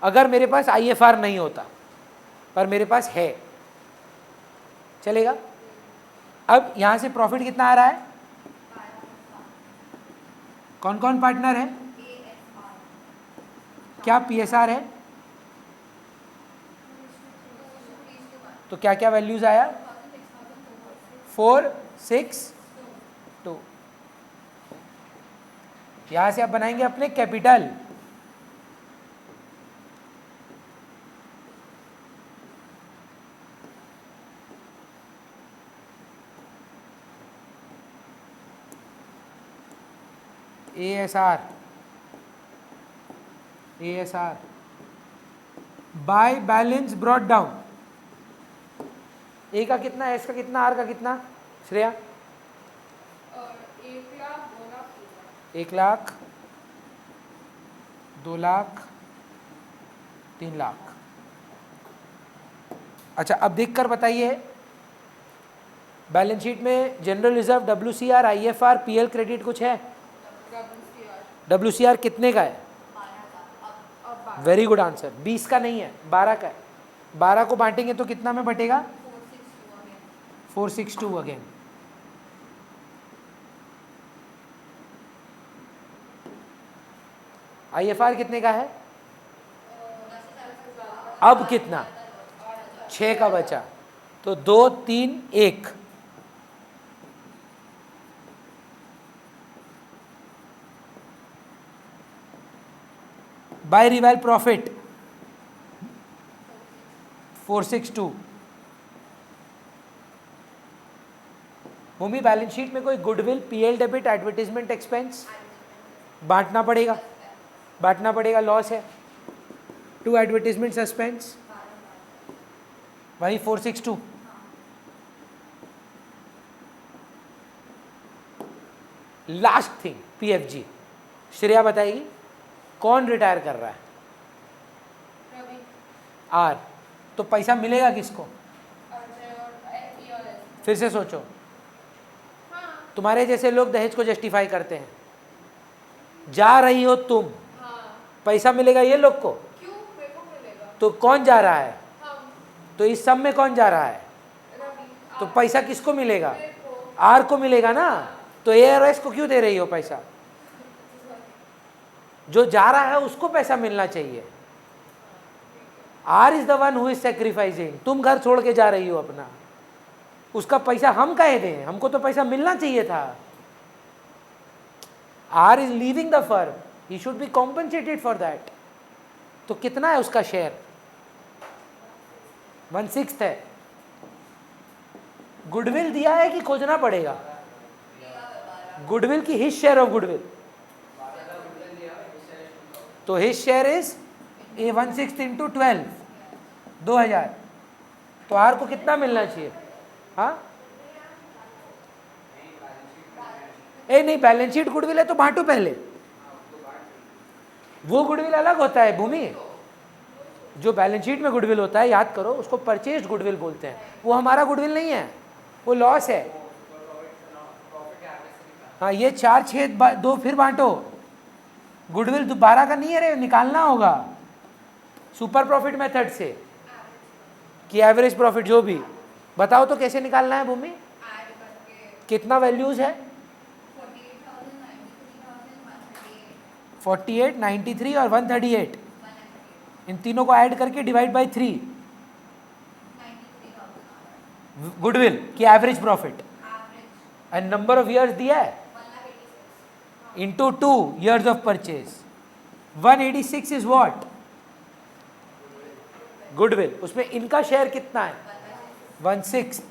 अगर मेरे पास IFR नहीं होता, पर मेरे पास है, चलेगा। अब यहां से प्रॉफिट कितना आ रहा है? कौन कौन पार्टनर है? क्या PSR है? तो क्या क्या वैल्यूज आया? 4, 6, 2। यहां से आप बनाएंगे अपने capital. ASR by balance brought down. A का कितना, एस का कितना, आर का कितना श्रेया? 1 लाख, 2 लाख, 3 लाख। अच्छा अब देखकर बताइए, बैलेंस शीट में general reserve, WCR, IFR, PL credit कुछ है? WCR कितने का है? Very good answer. 20 का नहीं है, 12 का है। 12 को बांटेंगे तो कितना में बटेगा? 462 462 again. अगेन। IFR कितने का है? अब कितना? 6 का बचा, तो 2 3 1। By reval profit 462। Bhoomi balance sheet में कोई goodwill, PL debit, advertisement expense बांटना पड़ेगा, बांटना पड़ेगा, लॉस है। 2 एडवर्टीजमेंट सस्पेंस वही 462। लास्ट थिंग पीएफजी, श्रेया बताएगी कौन रिटायर कर रहा है? रवि, आर। तो पैसा मिलेगा किसको? अजय और एफी और एस। फिर से सोचो, हाँ तुम्हारे जैसे लोग दहेज को जस्टिफाई करते हैं, जा रही हो तुम, हाँ, पैसा मिलेगा ये लोग को, क्यों मेरे को मिलेगा? तो कौन जा रहा है? हम, तो इस सब में कौन जा रहा है? रवि, तो आप, पैसा किसको मिलेगा? मेरे को, आर को मिलेगा ना। तो एआरएस को क्यों दे रही हो पैसा? जो जा रहा है उसको पैसा मिलना चाहिए। R is the one who is sacrificing. तुम घर छोड़ के जा रही हो अपना, उसका पैसा हम काहे दें? हमको तो पैसा मिलना चाहिए था। R is leaving the firm, he should be compensated for that. तो कितना है उसका शेयर? 1/6 है। गुडविल दिया है कि खोजना पड़ेगा? गुडविल की हिज शेयर ऑफ गुडविल, तो हिज शेयर इज 1/6 इंटू 12, 2000। तो आर को कितना मिलना चाहिए? हाँ नहीं, बैलेंस शीट गुडविल है तो बांटो पहले। वो गुडविल अलग होता है भूमि, जो बैलेंस शीट में गुडविल होता है, याद करो, उसको परचेज गुडविल बोलते हैं। वो हमारा गुडविल नहीं है, वो लॉस है। हाँ, ये 4 6 2 फिर बांटो। गुडविल 12 का नहीं है रे, निकालना होगा सुपर प्रॉफिट मेथड से कि एवरेज प्रॉफिट, जो भी। बताओ तो कैसे निकालना है भूमि? ऐड करके कितना वैल्यूज है? 48, 93 और 138। इन तीनों को ऐड करके डिवाइड बाय 3, गुडविल की average profit and number of years दिया है into 2 years of purchase. 186 is what? Goodwill. उसमें इनका शेयर कितना है? 1/6।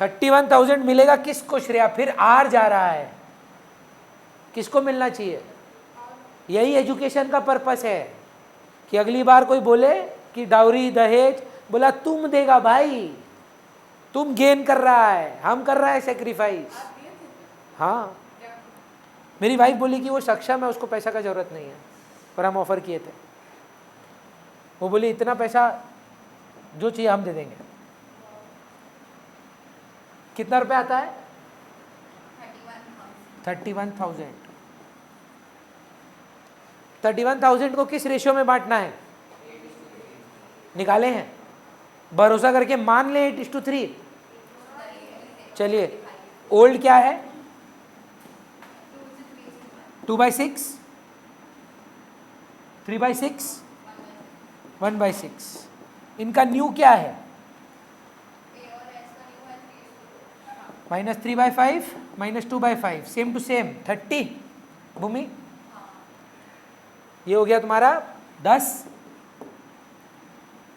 31,000 मिलेगा किसको श्रेया? फिर आर जा रहा है, किसको मिलना चाहिए? यही एजुकेशन का पर्पस है कि अगली बार कोई बोले कि डाउरी दहेज, बोला तुम देगा भाई, तुम गेन कर रहा है, हम कर रहा है सेक्रीफाइस। हाँ, मेरी वाइफ बोली कि वो सक्षम है, उसको पैसा का जरूरत नहीं है, पर हम ऑफर किए थे। वो बोली इतना पैसा जो चाहिए हम दे देंगे। कितना रुपए आता है? 31,000। 31,000 को किस रेशियो में बांटना है? निकाले हैं, भरोसा करके मान लें 8:3। चलिए, ओल्ड क्या है? 2/6, 3/6, 1/6। इनका न्यू क्या है? -3/5, -2/5, सेम टू सेम 30। भूमि, ये हो गया तुम्हारा 10,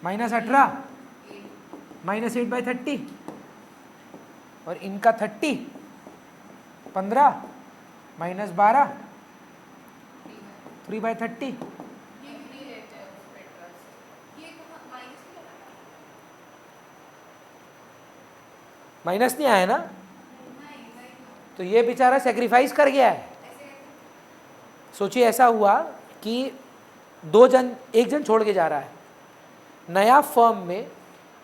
-18, -8/30, और इनका 30, 15, -12, 3/30। माइनस नहीं आया ना, तो ये बेचारा सेक्रीफाइस कर गया है। सोचिए ऐसा हुआ कि एक जन छोड़ के जा रहा है, नया फर्म में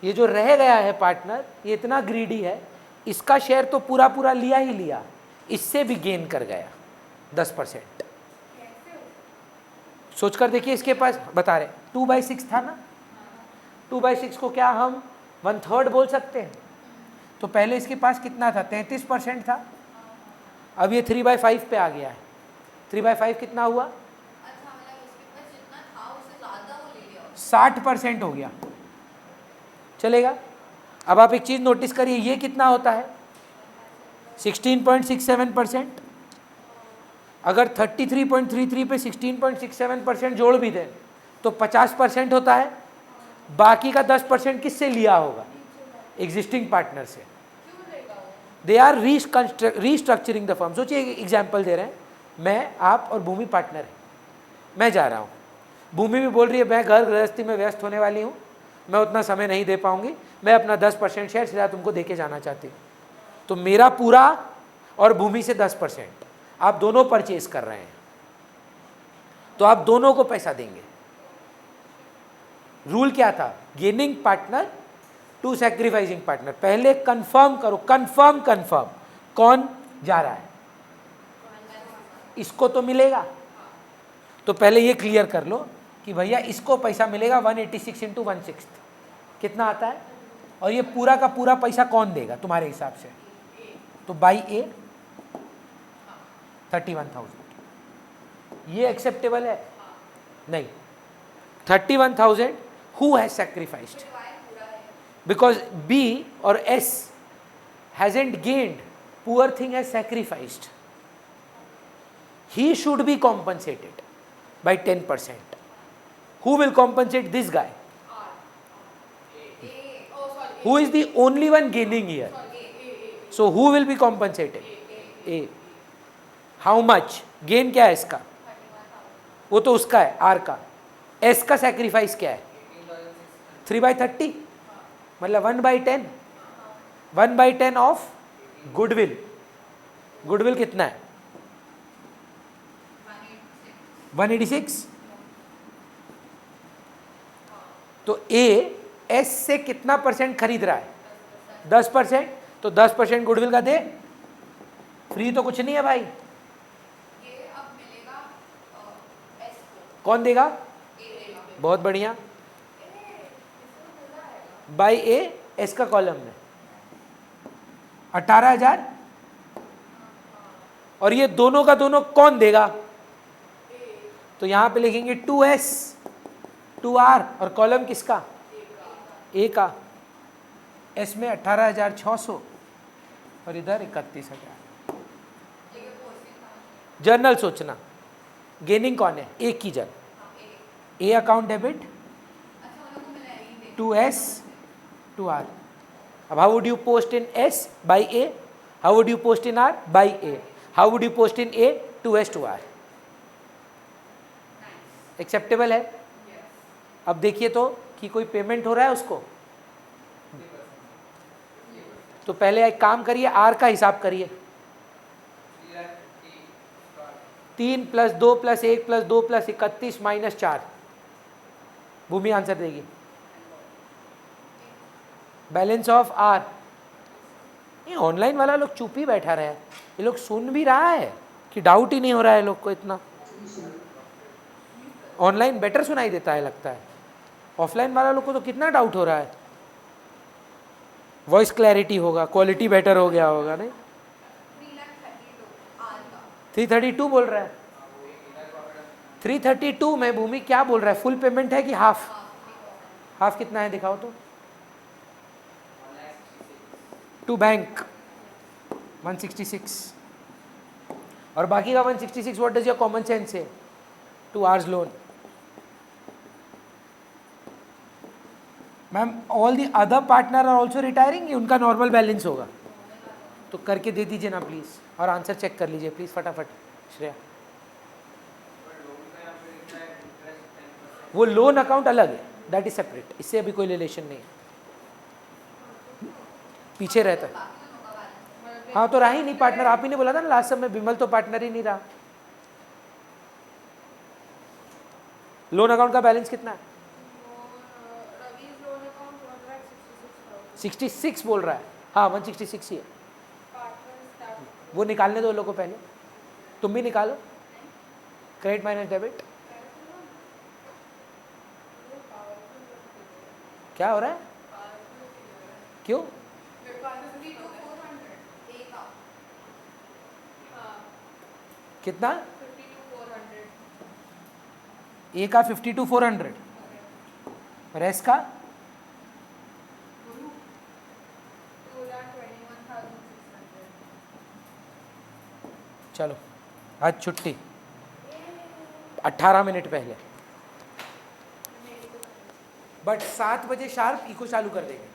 ये जो रह गया है पार्टनर, ये इतना ग्रीडी है, इसका शेयर तो पूरा पूरा लिया ही लिया, इससे भी गेन कर गया 10%। सोचकर देखिए, इसके पास बता रहे 2/6 था ना, 2/6 को क्या हम 1/3 बोल सकते हैं? तो पहले इसके पास कितना था? 33% था। अब ये 3/5 पे आ गया है। 3/5 कितना हुआ? अच्छा मतलब उसके पास जितना था उससे ज़्यादा वो ले लिया। 60% हो गया। चलेगा? अब आप एक चीज़ नोटिस करिए, ये कितना होता है? 16.67%। अगर 33.33 पे 16.67% जोड़ भी दें तो 50% होता है। बाकी का 10% किससे लिया होगा? एग्जिस्टिंग पार्टनर से। They are restructuring the firm. सोचिए, एक एग्जाम्पल दे रहे हैं, मैं, आप और भूमि पार्टनर है। मैं जा रहा हूँ, भूमि भी बोल रही है मैं घर गृहस्थी में व्यस्त होने वाली हूँ, मैं उतना समय नहीं दे पाऊंगी, मैं अपना 10% शेयर सीधा तुमको देके जाना चाहती हूँ। तो मेरा पूरा और भूमि से 10%, आप दोनों परचेज कर रहे हैं, तो आप दोनों को पैसा देंगे। रूल क्या था? Gaining partner to sacrificing partner. पहले कंफर्म करो, कंफर्म कौन जा रहा है, इसको तो मिलेगा। तो पहले ये क्लियर कर लो कि भैया इसको पैसा मिलेगा 186 इंटू 1/6 कितना आता है, और ये पूरा का पूरा पैसा कौन देगा तुम्हारे हिसाब से? तो बाई ए 31,000। ये एक्सेप्टेबल है? नहीं। 31,000 who has sacrificed? Because B और S hasn't gained, poor thing has sacrificed, he should be compensated by 10%. Who will compensate this guy? Who is the only one gaining here? So who will be compensated? A. How much? Gain क्या है इसका? वो तो उसका है, R का। S का sacrifice क्या है? 3/30, मतलब 1/10। 1/10 ऑफ गुडविल। गुडविल कितना है? 186। तो ए एस से कितना परसेंट खरीद रहा है? 10%। तो 10% गुडविल का दे। फ्री तो कुछ नहीं है भाई। ये अब मिलेगा एस को। कौन देगा? ए। बहुत बढ़िया। बाई ए, एस का कॉलम में 18,000, और ये दोनों का दोनों कौन देगा? तो यहां पे लिखेंगे 2S 2R, और कॉलम किसका? ए का। एस में 18,600 और इधर 31,000। जर्नल सोचना, गेनिंग कौन है? ए की जन। ए अकाउंट डेबिट 2S 2R। अब how would you post in S by A? How would you post in R by A? How would you post in A 2S 2R? Acceptable है? अब देखिए तो कि कोई पेमेंट हो रहा है उसको। तो पहले एक काम करिए, आर का हिसाब करिए। 3 + 2 + 1 + 2 + 31 - 4। भूमि आंसर देगी। Balance of R. ये ऑनलाइन वाला लोग चुप ही बैठा रहा है, ये लोग सुन भी रहा है कि डाउट ही नहीं हो रहा है लोग को इतना। ऑनलाइन बेटर सुनाई देता है लगता है, ऑफलाइन वाला लोग को तो कितना डाउट हो रहा है। वॉइस क्लैरिटी होगा, क्वालिटी बेटर हो गया होगा। नहीं 332 बोल रहा है। 332 में भूमि क्या बोल रहा है? फुल पेमेंट है कि हाफ? हाफ कितना है दिखाओ तो। टू बैंक 166, और बाकी का 166 what does your common sense से? 2 hours loan. Ma'am all the other partner are also retiring, उनका नॉर्मल बैलेंस होगा। तो करके दे दीजिए ना प्लीज़, और आंसर चेक कर लीजिए प्लीज़ फटाफट श्रेया। वो लोन अकाउंट अलग है, दैट इज सेपरेट, इससे अभी कोई रिलेशन नहीं है, पीछे रहता है। हाँ तो रहा ही नहीं पार्टनर, आप ही ने बोला था ना लास्ट समय, विमल तो पार्टनर ही नहीं रहा। लोन अकाउंट का बैलेंस कितना है? 66 बोल रहा है। हाँ 166 ही है। वो निकालने दो लोगों को पहले, तुम भी निकालो। क्रेडिट माइनस डेबिट क्या हो रहा है? क्यों? मेरे को आधा 52,400 एक आप हाँ कितना? 52,400 ए का 52,400, रेस्ट का 2,21,600 चलो आज छुट्टी 18 मिनट पहले, बट 7 बजे शार्प इको चालू कर देंगे।